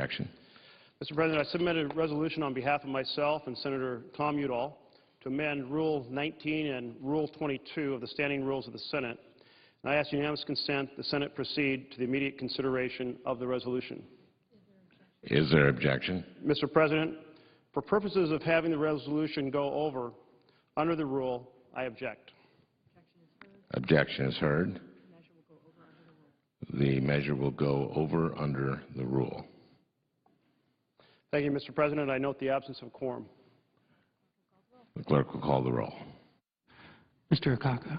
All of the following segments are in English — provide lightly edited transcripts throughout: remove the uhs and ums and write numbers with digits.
objection? Mr. President, I submitted a resolution on behalf of myself and Senator Tom Udall to amend Rule 19 and Rule 22 of the Standing Rules of the Senate. And I ask unanimous consent the Senate proceed to the immediate consideration of the resolution. Is there objection? Mr. President, for purposes of having the resolution go over under the rule, I object. Objection is heard. The measure will go over under the rule. Thank you, Mr. President. I note the absence of quorum. The clerk will call the roll. Mr. Akaka.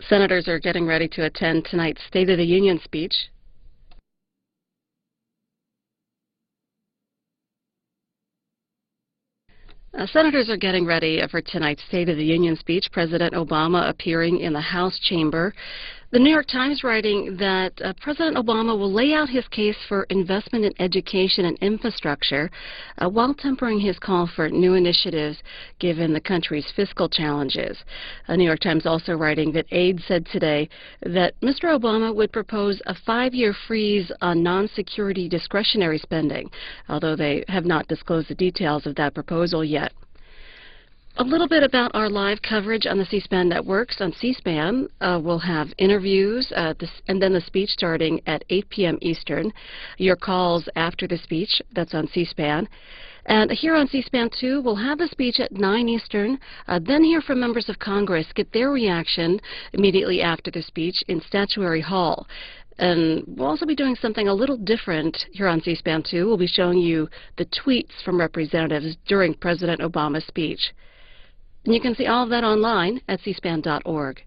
Senators are getting ready to attend tonight's State of the Union speech. Senators are getting ready for tonight's State of the Union speech. President Obama appearing in the House chamber. The New York Times writing that President Obama will lay out his case for investment in education and infrastructure while tempering his call for new initiatives given the country's fiscal challenges. New York Times also writing that aides said today that Mr. Obama would propose a 5-year freeze on non-security discretionary spending, although they have not disclosed the details of that proposal yet. A little bit about our live coverage on the C-SPAN networks. On C-SPAN, we'll have interviews and then the speech starting at 8 p.m. Eastern. Your calls after the speech, that's on C-SPAN. And here on C-SPAN 2, we'll have the speech at 9 Eastern, then hear from members of Congress, get their reaction immediately after the speech in Statuary Hall. And we'll also be doing something a little different here on C-SPAN 2. We'll be showing you the tweets from representatives during President Obama's speech. And you can see all of that online at cspan.org.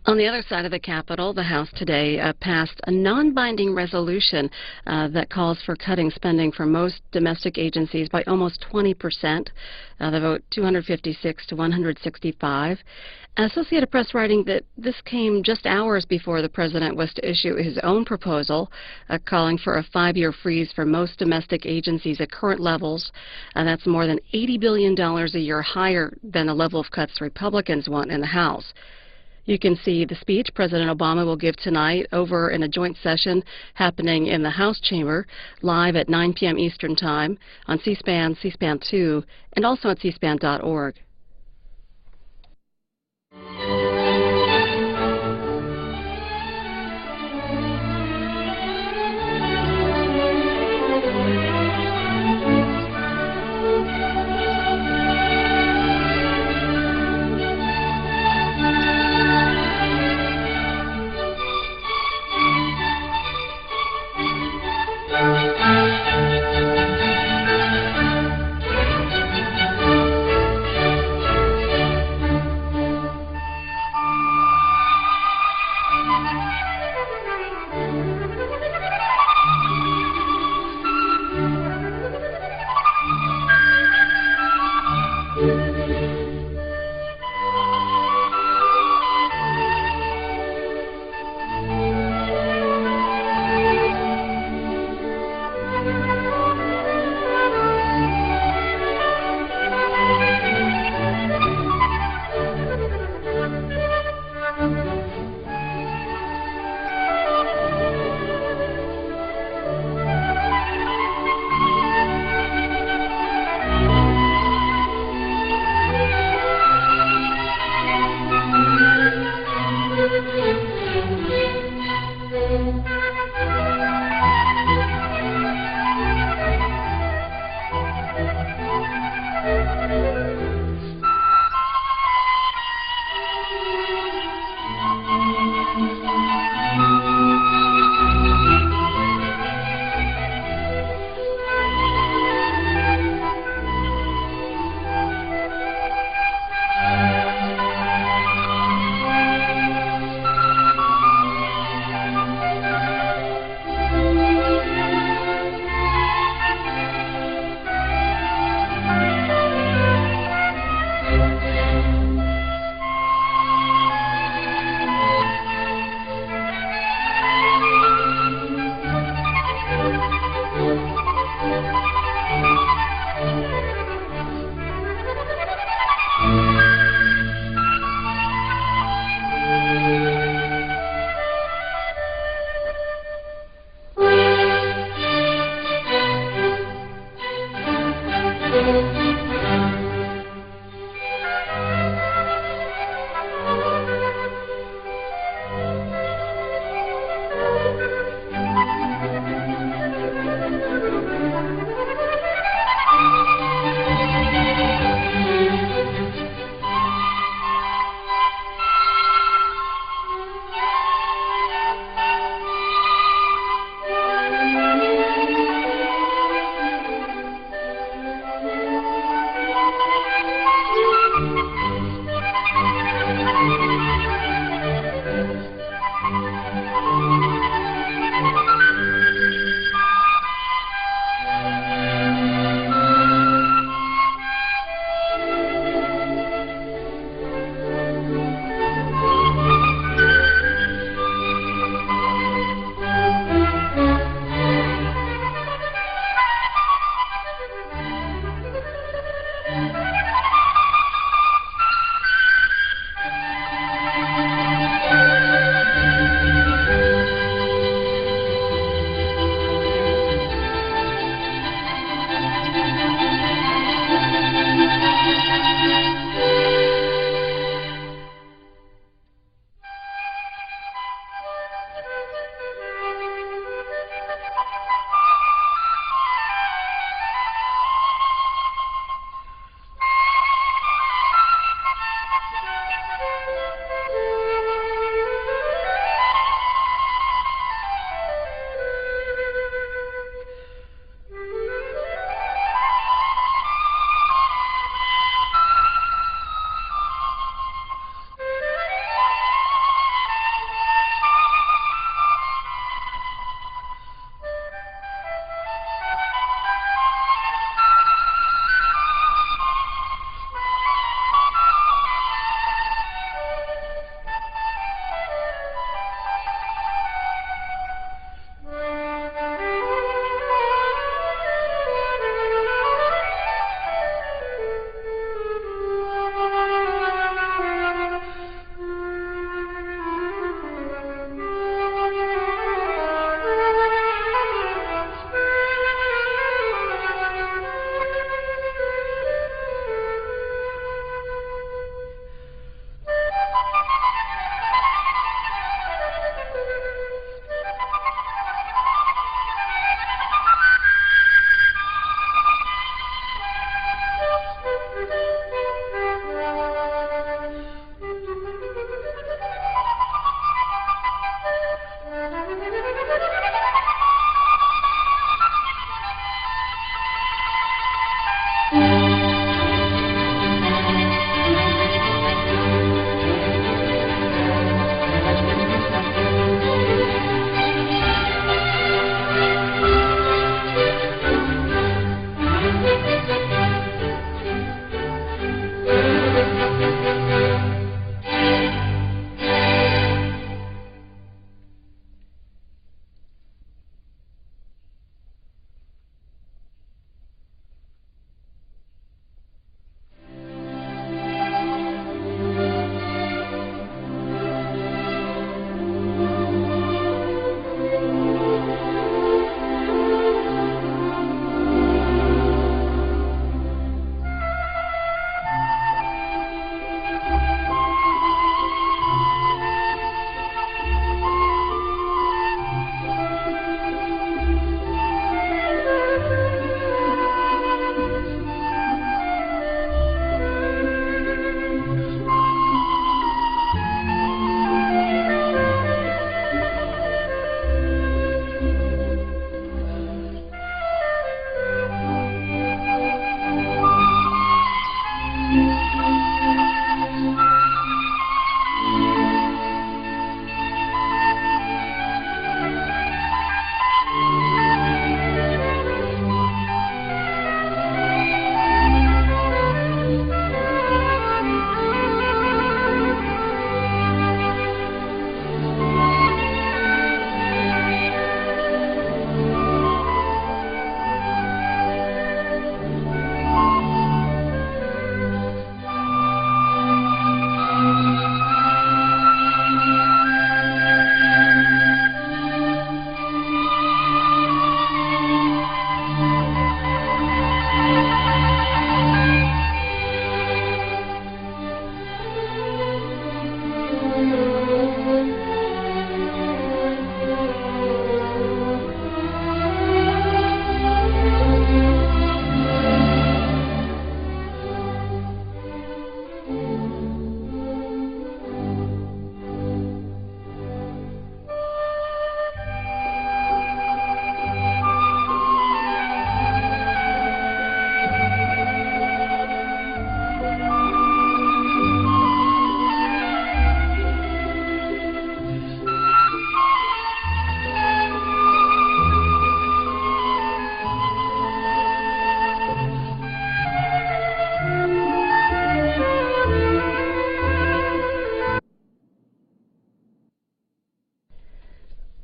On the other side of the Capitol, the House today passed a non-binding resolution that calls for cutting spending for most domestic agencies by almost 20%. The vote 256 to 165. Associated Press writing that this came just hours before the president was to issue his own proposal, calling for a 5-year freeze for most domestic agencies at current levels. That's more than $80 billion a year higher than the level of cuts Republicans want in the House. You can see the speech President Obama will give tonight over in a joint session happening in the House chamber, live at 9 p.m. Eastern Time on C-SPAN, C-SPAN 2, and also at cspan.org.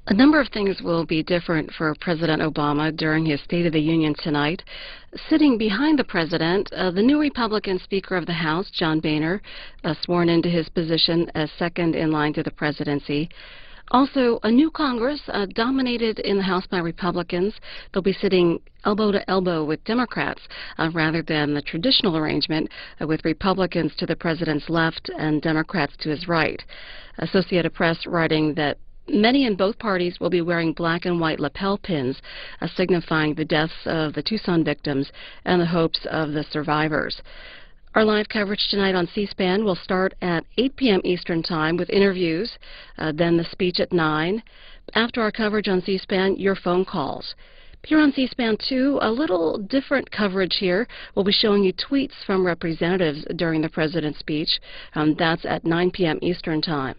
A number of things will be different for President Obama during his State of the Union tonight. Sitting behind the president, the new Republican Speaker of the House, John Boehner, sworn into his position as second in line to the presidency. Also, a new Congress dominated in the House by Republicans. They'll be sitting elbow to elbow with Democrats rather than the traditional arrangement with Republicans to the president's left and Democrats to his right. Associated Press writing that many in both parties will be wearing black and white lapel pins, signifying the deaths of the Tucson victims and the hopes of the survivors. Our live coverage tonight on C-SPAN will start at 8 p.m. Eastern Time with interviews, then the speech at 9. After our coverage on C-SPAN, your phone calls. Here on C-SPAN 2, a little different coverage here. We'll be showing you tweets from representatives during the president's speech. That's at 9 p.m. Eastern Time.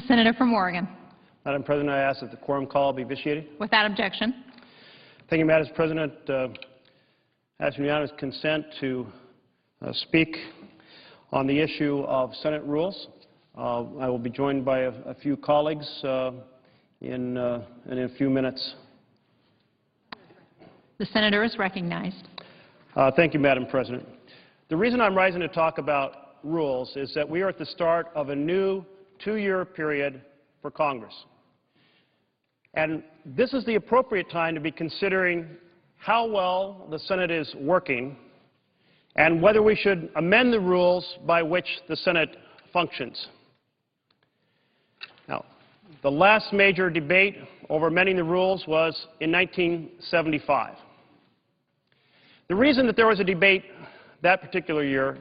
Senator from Oregon. Madam President, I ask that the quorum call be vitiated. Without objection. Thank you, Madam President. Ask unanimous consent to speak on the issue of Senate rules. I will be joined by a few colleagues in a few minutes. The senator is recognized. Thank you, Madam President. The reason I'm rising to talk about rules is that we are at the start of a new two-year period for Congress. And this is the appropriate time to be considering how well the Senate is working and whether we should amend the rules by which the Senate functions. Now, the last major debate over amending the rules was in 1975. The reason that there was a debate that particular year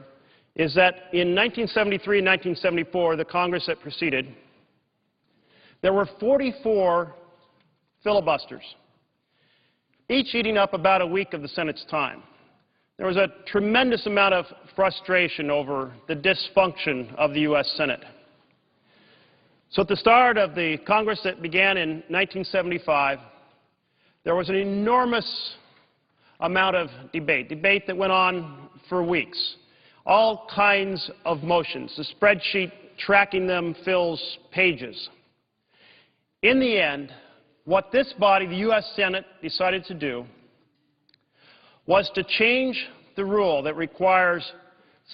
is that in 1973 and 1974, the Congress that preceded, there were 44 filibusters, each eating up about a week of the Senate's time. There was a tremendous amount of frustration over the dysfunction of the U.S. Senate. So at the start of the Congress that began in 1975, there was an enormous amount of debate that went on for weeks. All kinds of motions. The spreadsheet tracking them fills pages. In the end, what this body, the U.S. Senate, decided to do was to change the rule that requires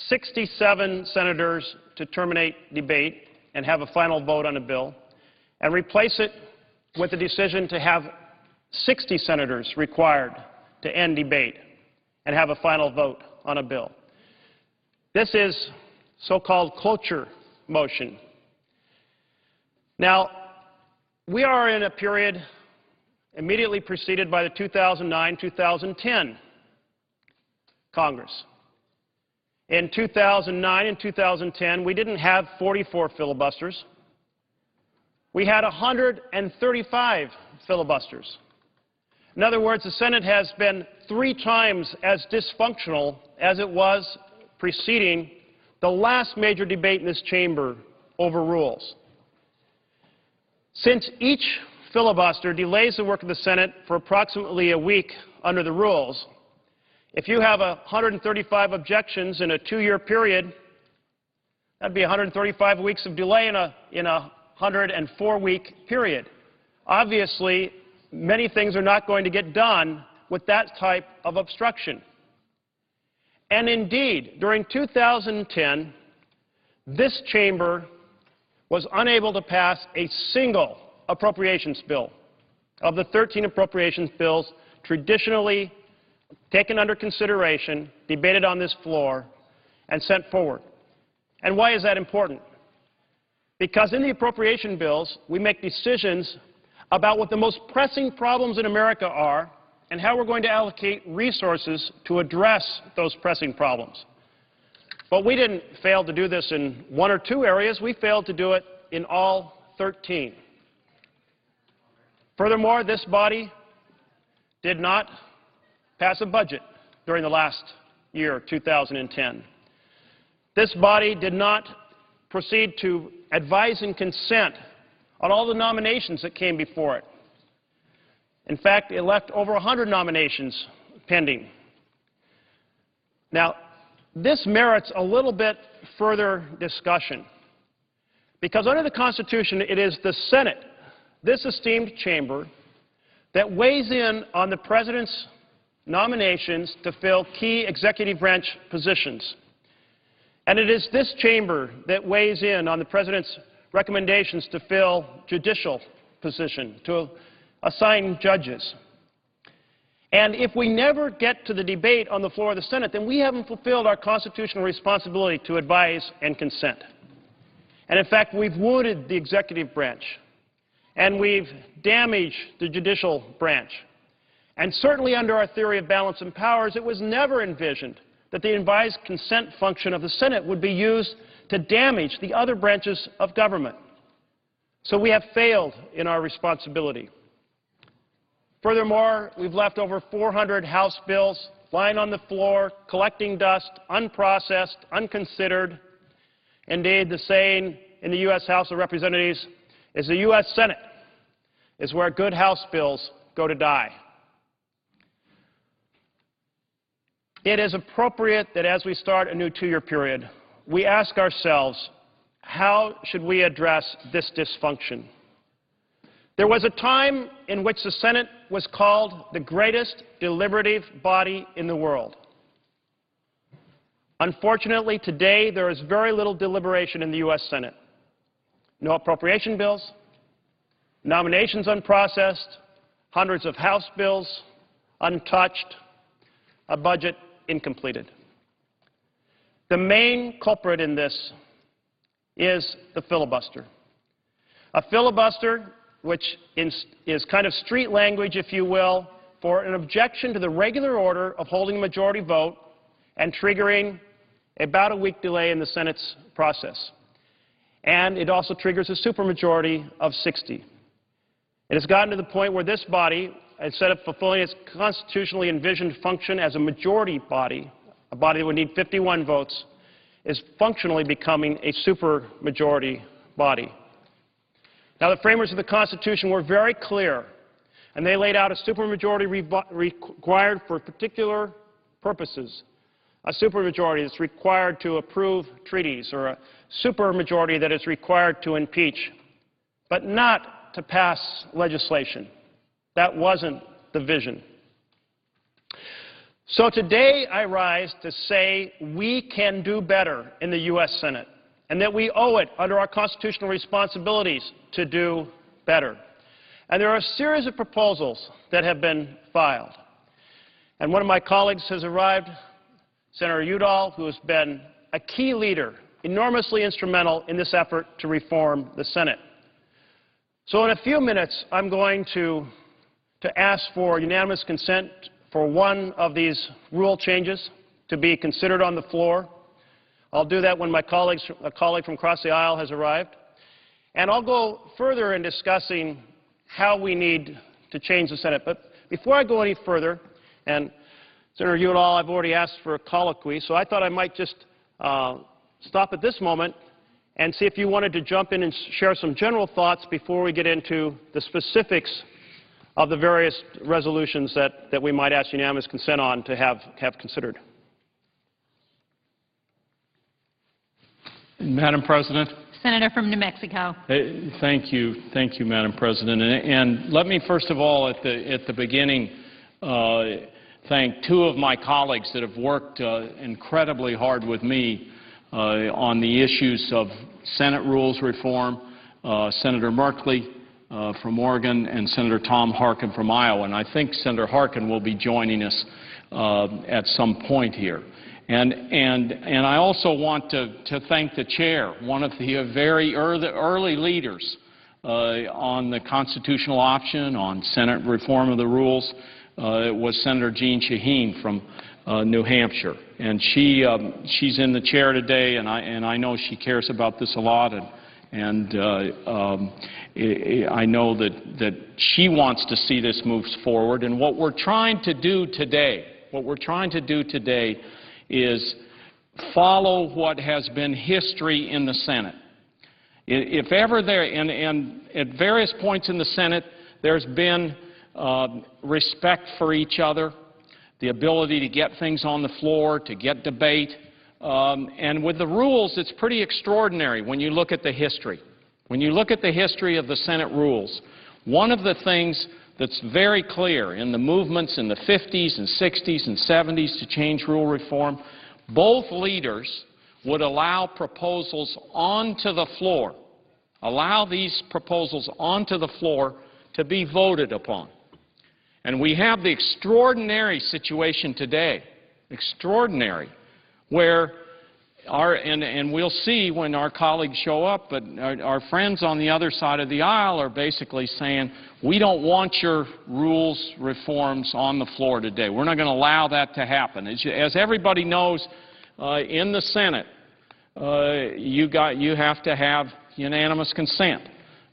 67 senators to terminate debate and have a final vote on a bill, and replace it with a decision to have 60 senators required to end debate and have a final vote on a bill. This is so-called cloture motion. Now, we are in a period immediately preceded by the 2009-2010 Congress. In 2009 and 2010, we didn't have 44 filibusters. We had 135 filibusters. In other words, the Senate has been 3 times as dysfunctional as it was preceding the last major debate in this chamber over rules. Since each filibuster delays the work of the Senate for approximately a week under the rules, if you have 135 objections in a 2-year period, that'd be 135 weeks of delay in a 104-week period. Obviously, many things are not going to get done with that type of obstruction. And indeed, during 2010, this chamber was unable to pass a single appropriations bill of the 13 appropriations bills traditionally taken under consideration, debated on this floor, and sent forward. And why is that important? Because in the appropriation bills, we make decisions about what the most pressing problems in America are and how we're going to allocate resources to address those pressing problems. But we didn't fail to do this in one or two areas. We failed to do it in all 13. Furthermore, this body did not pass a budget during the last year, 2010. This body did not proceed to advise and consent on all the nominations that came before it. In fact, it left over 100 nominations pending. Now, this merits a little bit further discussion, because under the Constitution, it is the Senate, this esteemed chamber, that weighs in on the President's nominations to fill key executive branch positions. And it is this chamber that weighs in on the President's recommendations to fill judicial positions, to assign judges. And if we never get to the debate on the floor of the Senate, then we haven't fulfilled our constitutional responsibility to advise and consent. And in fact, we've wounded the executive branch, and we've damaged the judicial branch. And certainly under our theory of balance and powers, it was never envisioned that the advise consent function of the Senate would be used to damage the other branches of government. So we have failed in our responsibility. Furthermore, we've left over 400 House bills lying on the floor, collecting dust, unprocessed, unconsidered. Indeed, the saying in the U.S. House of Representatives is the U.S. Senate is where good House bills go to die. It is appropriate that as we start a new two-year period, we ask ourselves, how should we address this dysfunction? There was a time in which the Senate was called the greatest deliberative body in the world. Unfortunately, today there is very little deliberation in the U.S. Senate. No appropriation bills, nominations unprocessed, hundreds of House bills untouched, a budget incompleted. The main culprit in this is the filibuster. A filibuster which is kind of street language, if you will, for an objection to the regular order of holding a majority vote and triggering about a week delay in the Senate's process. And it also triggers a supermajority of 60. It has gotten to the point where this body, instead of fulfilling its constitutionally envisioned function as a majority body, a body that would need 51 votes, is functionally becoming a supermajority body. Now, the framers of the Constitution were very clear, and they laid out a supermajority required for particular purposes, a supermajority that's required to approve treaties, or a supermajority that is required to impeach, but not to pass legislation. That wasn't the vision. So today I rise to say we can do better in the U.S. Senate, and that we owe it under our constitutional responsibilities to do better. And there are a series of proposals that have been filed. And one of my colleagues has arrived, Senator Udall, who has been a key leader, enormously instrumental in this effort to reform the Senate. So in a few minutes, I'm going to ask for unanimous consent for one of these rule changes to be considered on the floor. I'll do that when a colleague from across the aisle has arrived. And I'll go further in discussing how we need to change the Senate. But before I go any further, and Senator Udall, I've already asked for a colloquy, so I thought I might just stop at this moment and see if you wanted to jump in and share some general thoughts before we get into the specifics of the various resolutions that we might ask unanimous consent on to have considered. Madam President. Senator from New Mexico. Thank you, Madam President. And let me first of all, at the beginning, thank two of my colleagues that have worked incredibly hard with me on the issues of Senate rules reform, Senator Merkley from Oregon and Senator Tom Harkin from Iowa. And I think Senator Harkin will be joining us at some point here. And I also want to thank the chair, one of the very early leaders on the constitutional option, on Senate reform of the rules, was Senator Jeanne Shaheen from New Hampshire. And she's in the chair today, and I know she cares about this a lot, and I know that she wants to see this move forward. And what we're trying to do today, is follow what has been history in the Senate. If ever there, and at various points in the Senate, there's been respect for each other, the ability to get things on the floor, to get debate. And with the rules, it's pretty extraordinary when you look at the history. When you look at the history of the Senate rules, one of the things that's very clear in the movements in the 50s and 60s and 70s to change rule reform, both leaders would allow proposals onto the floor, allow these proposals onto the floor to be voted upon. And we have the extraordinary situation today, extraordinary, where and we'll see when our colleagues show up, but our friends on the other side of the aisle are basically saying, we don't want your rules reforms on the floor today. We're not going to allow that to happen. As everybody knows, in the Senate, you have to have unanimous consent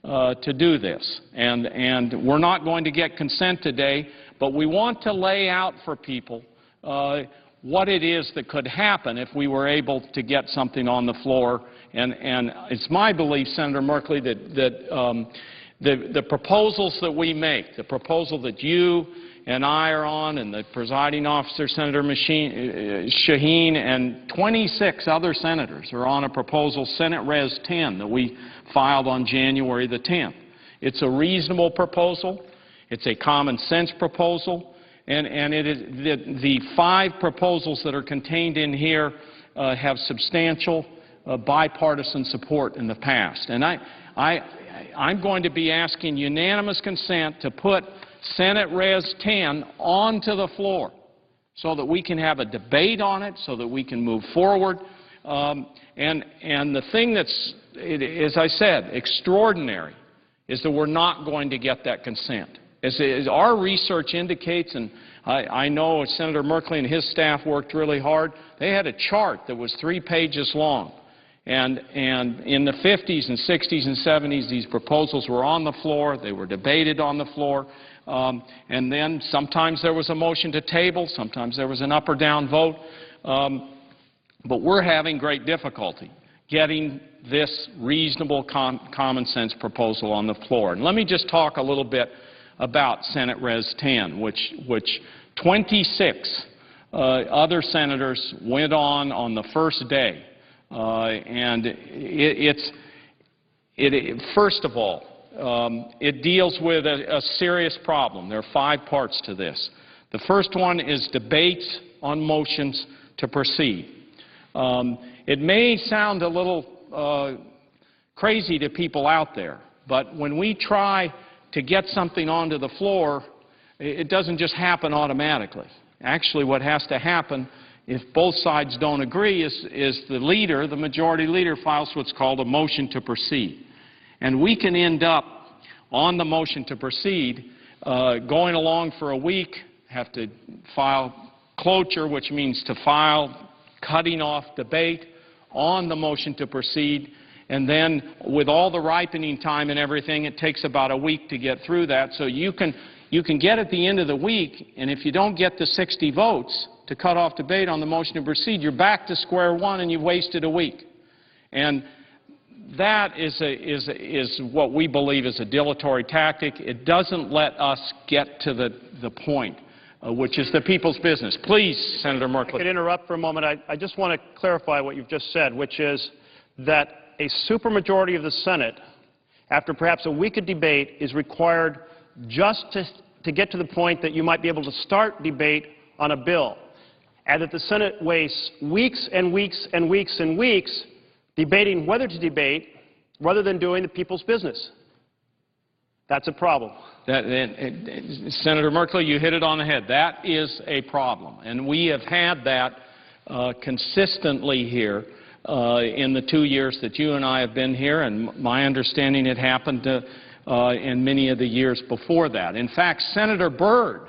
to do this. And we're not going to get consent today, but we want to lay out for people what it is that could happen if we were able to get something on the floor. And it's my belief, Senator Merkley, that the proposals that we make, the proposal that you and I are on, and the presiding officer, Senator Shaheen, and 26 other senators are on a proposal, Senate Res 10, that we filed on January the 10th. It's a reasonable proposal. It's a common sense proposal. And it is the 5 proposals that are contained in here have substantial bipartisan support in the past. And I'm going to be asking unanimous consent to put Senate Res 10 onto the floor so that we can have a debate on it, so that we can move forward. And the thing that's, as I said, extraordinary is that we're not going to get that consent. As our research indicates, and I know Senator Merkley and his staff worked really hard, they had a chart that was 3 pages long. And in the 50s and 60s and 70s, these proposals were on the floor. They were debated on the floor. And then sometimes there was a motion to table. Sometimes there was an up or down vote. But we're having great difficulty getting this reasonable common sense proposal on the floor. And let me just talk a little bit about Senate Res 10, which 26 other senators went on the first day. First of all, it deals with a serious problem. There are 5 parts to this. The first one is debates on motions to proceed. It may sound a little crazy to people out there, but when we try to get something onto the floor, it doesn't just happen automatically. Actually, what has to happen, if both sides don't agree, is the leader, the majority leader, files what's called a motion to proceed. And we can end up on the motion to proceed going along for a week, have to file cloture, which means to file cutting off debate on the motion to proceed. And then with all the ripening time and everything, it takes about a week to get through that. So you can get at the end of the week, and if you don't get the 60 votes to cut off debate on the motion to proceed, you're back to square one and you've wasted a week. And that is what we believe is a dilatory tactic. It doesn't let us get to the point, which is the people's business. Please, Senator Merkley. I could interrupt for a moment. I just want to clarify what you've just said, which is that a supermajority of the Senate, after perhaps a week of debate, is required just to get to the point that you might be able to start debate on a bill, and that the Senate wastes weeks and weeks and weeks and weeks debating whether to debate rather than doing the people's business. That's a problem. Senator Merkley, you hit it on the head. That is a problem. And we have had that consistently here in the 2 years that you and I have been here, and my understanding it happened in many of the years before that. In fact, Senator Byrd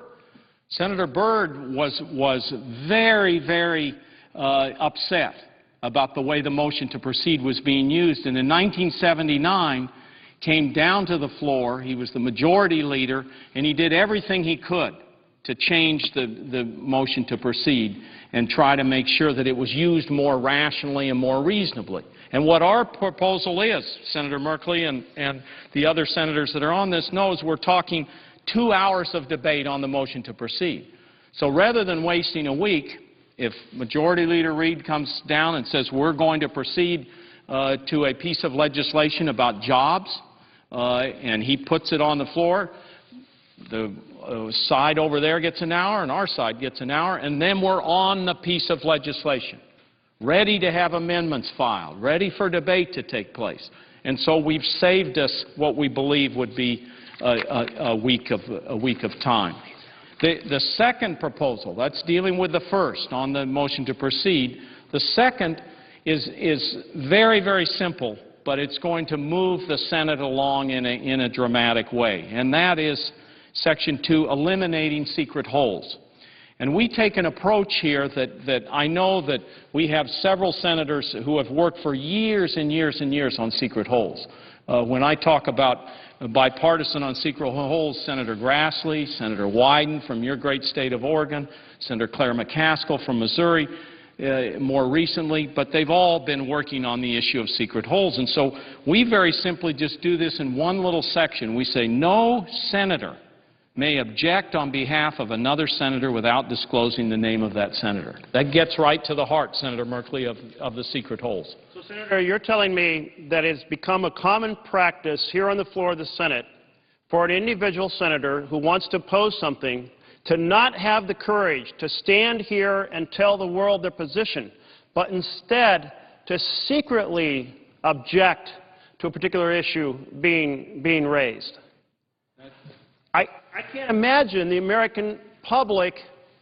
was very, very upset about the way the motion to proceed was being used. And in 1979, came down to the floor, he was the majority leader, and he did everything he could to change the motion to proceed and try to make sure that it was used more rationally and more reasonably. And what our proposal is, Senator Merkley and the other senators that are on this knows we're talking 2 hours of debate on the motion to proceed. So rather than wasting a week, if Majority Leader Reid comes down and says we're going to proceed to a piece of legislation about jobs, and he puts it on the floor, the side over there gets an hour and our side gets an hour, and then we're on the piece of legislation, ready to have amendments filed, ready for debate to take place. And so we've saved us what we believe would be a week of time. The second proposal, that's dealing with the first on the motion to proceed. The second is very, very simple, but it's going to move the Senate along in a dramatic way, and that is Section 2, eliminating secret holds. And we take an approach here that I know that we have several senators who have worked for years and years and years on secret holds. When I talk about bipartisan on secret holds, Senator Grassley, Senator Wyden from your great state of Oregon, Senator Claire McCaskill from Missouri, more recently, but they've all been working on the issue of secret holds. And so we very simply just do this in one little section. We say no senator may object on behalf of another senator without disclosing the name of that senator. That gets right to the heart, Senator Merkley, of the secret holds. So, Senator, you're telling me that it's become a common practice here on the floor of the Senate for an individual senator who wants to oppose something to not have the courage to stand here and tell the world their position, but instead to secretly object to a particular issue being raised. I can't imagine the American public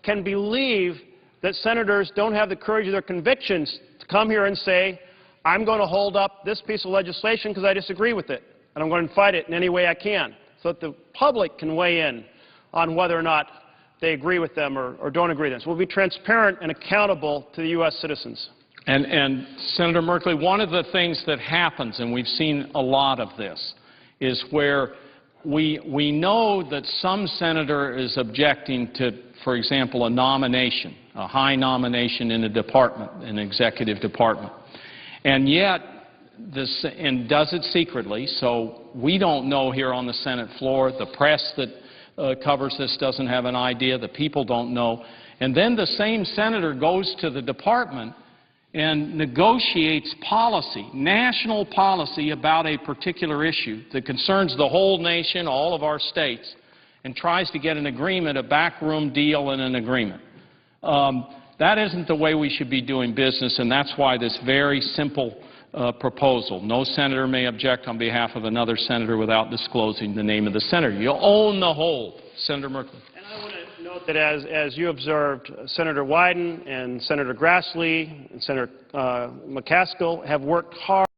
can believe that senators don't have the courage of their convictions to come here and say, I'm going to hold up this piece of legislation because I disagree with it, and I'm going to fight it in any way I can, so that the public can weigh in on whether or not they agree with them or don't agree with them. So we'll be transparent and accountable to the U.S. citizens. And Senator Merkley, one of the things that happens, and we've seen a lot of this, is where we know that some senator is objecting to, for example, a nomination, a high nomination in a department, an executive department, and yet and does it secretly, so we don't know here on the Senate floor. The press that covers this doesn't have an idea. The people don't know. And then the same senator goes to the department and negotiates policy, national policy about a particular issue that concerns the whole nation, all of our states, and tries to get an agreement, a backroom deal and an agreement. That isn't the way we should be doing business, and that's why this very simple proposal, no senator may object on behalf of another senator without disclosing the name of the senator. You own the hold, Senator Merkley. And I want to note that as you observed, Senator Wyden and Senator Grassley and Senator McCaskill have worked hard